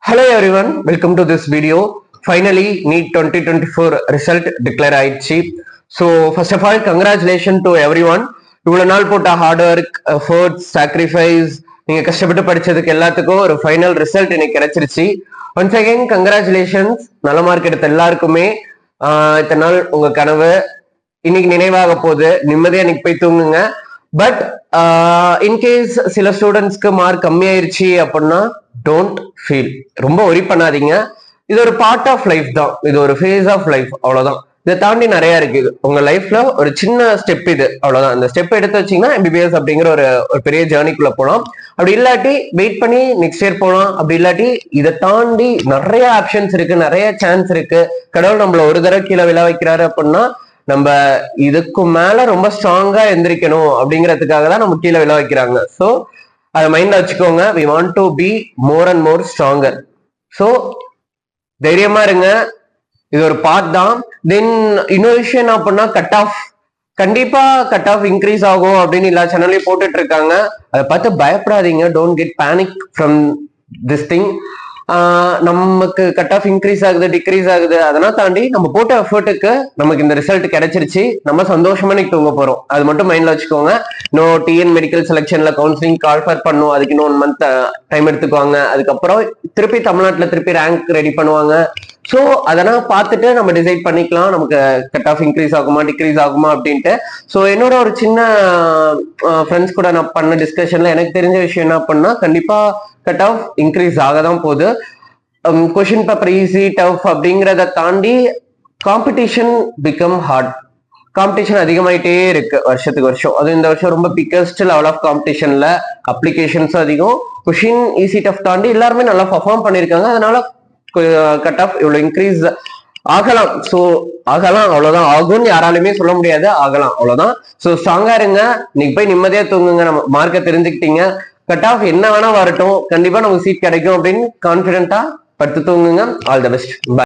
Hello everyone, welcome to this video. Finally, NEET 2024 result declare ஆயிடுச்சு. So first of all, congratulations to everyone. இவ்வளவு நாள் போட்ட hard work, efforts, sacrifice, நீங்க கஷ்டப்பட்டு படிச்சதுக்கு எல்லாத்துக்கும் ஒரு ஃபைனல் ரிசல்ட் இன்னைக்கு கிடைச்சிருச்சு. Once again congratulations. நல்ல மார்க் எடுத்த எல்லாருக்குமே இத்தனை நாள் உங்க கனவு இன்னைக்கு நினைவாக போகுது. நிம்மதியா இன்னைக்கு போய் தூங்குங்க. பட் இன்கேஸ் சில ஸ்டூடெண்ட்ஸ்க்கு மார்க் கம்மியாயிருச்சு அப்படின்னா டோன்ட் ஃபீல், ரொம்ப ஒரி பண்ணாதீங்க. இது ஒரு பார்ட் ஆஃப் லைஃப் தான், இது ஒரு ஃபேஸ் ஆஃப் லைஃப், அவ்வளவுதான். இதை தாண்டி நிறைய இருக்கு உங்க லைஃப்ல. ஒரு சின்ன ஸ்டெப் இது, அவ்வளவுதான். இந்த ஸ்டெப் எடுத்து வச்சீங்கன்னா MBBS அப்படிங்கிற ஒரு பெரிய ஜேர்னிக்குள்ள போகலாம். அப்படி இல்லாட்டி வெயிட் பண்ணி நெக்ஸ்ட் இயர் போகலாம். அப்படி இல்லாட்டி இதை தாண்டி நிறைய ஆப்ஷன்ஸ் இருக்கு, நிறைய சான்ஸ் இருக்கு. கடவுள் நம்மள ஒரு தடவை கீழே விழ வைக்கிறாரு அப்படின்னா நம்ம இதுக்கு மேல ரொம்ப ஸ்ட்ராங்கா எந்திரிக்கணும் அப்படிங்கிறதுக்காக தான் நம்ம கீழே விழ வைக்கிறாங்க. ஸோ அதை மைண்ட்ல வச்சுக்கோங்க. We want to be more and more stronger. So தைரியமா இருங்க, இது ஒரு பார்ட் தான். தென் இன்னொரு விஷயம் என்ன அப்படின்னா, கட் ஆஃப் கண்டிப்பா கட் ஆஃப் இன்க்ரீஸ் ஆகும் அப்படின்னு எல்லா சேனல்லையும் போட்டுட்டு இருக்காங்க. அதை பார்த்து பயப்படாதீங்க. Don't get panic from this thing. நமக்கு கட் ஆஃப் இன்க்ரீஸ் ஆகுது, டிக்ரீஸ் ஆகுது, அதெல்லாம் தாண்டி நம்ம போட்ட எஃபர்ட்டுக்கு நமக்கு இந்த ரிசல்ட் கிடைச்சிருச்சு. நம்ம சந்தோஷமா இன்னைக்கு தூங்க போறோம். அது மட்டும் மைண்ட்ல வச்சுக்கோங்க. இன்னும் டிஎன் மெடிக்கல் செலெக்ஷன்ல கவுன்சிலிங் கால்ஃபர் பண்ணும், அதுக்கு இன்னும் 1 month டைம் எடுத்துக்குவாங்க. அதுக்கப்புறம் திருப்பி தமிழ்நாட்டுல திருப்பி ரேங்க் ரெடி பண்ணுவாங்க. ஸோ அதெல்லாம் பார்த்துட்டு நம்ம டிசைட் பண்ணிக்கலாம் நமக்கு கட் ஆஃப் இன்க்ரீஸ் ஆகுமா டிக்ரீஸ் ஆகுமா அப்படின்ட்டு. ஸோ என்னோட ஒரு சின்ன ஃப்ரெண்ட்ஸ் கூட நான் பண்ண டிஸ்கஷன்ல எனக்கு தெரிஞ்ச விஷயம் என்ன பண்ணா, கண்டிப்பா கட் ஆஃப் இன்க்ரீஸ் ஆக தான் போகுது. கொஷின் பேப்பர் ஈஸி டஃப் அப்படிங்கிறத தாண்டி காம்படிஷன் பிகம் ஹார்ட். காம்படிஷன் அதிகமாயிட்டே இருக்கு வருஷத்துக்கு வருஷம். அது இந்த வருஷம் ரொம்ப பிக்கஸ்ட் லெவல் ஆஃப் காம்படிஷன்ல அப்ளிகேஷன்ஸ் அதிகம். கொஷின் ஈஸி டஃப் தாண்டி எல்லாருமே நல்லா பர்ஃபார்ம் பண்ணியிருக்காங்க. அதனால கட் ஆஃப் இவ்வளவு இன்க்ரீஸ் ஆகலாம். ஸோ ஆகலாம், அவ்வளவுதான். ஆகும்னு யாராலுமே சொல்ல முடியாது, ஆகலாம், அவ்வளவுதான். ஸோ ஸ்ட்ராங்கா இருங்க. இன்னைக்கு போய் நிம்மதியா தூங்குங்க. நம்ம மார்க்கை தெரிஞ்சுக்கிட்டீங்க. கட் ஆஃப் என்ன வேணா வரட்டும், கண்டிப்பா நமக்கு சீட் கிடைக்கும் அப்படின்னு கான்பிடென்ட்டா படுத்து தூங்குங்க. All the best.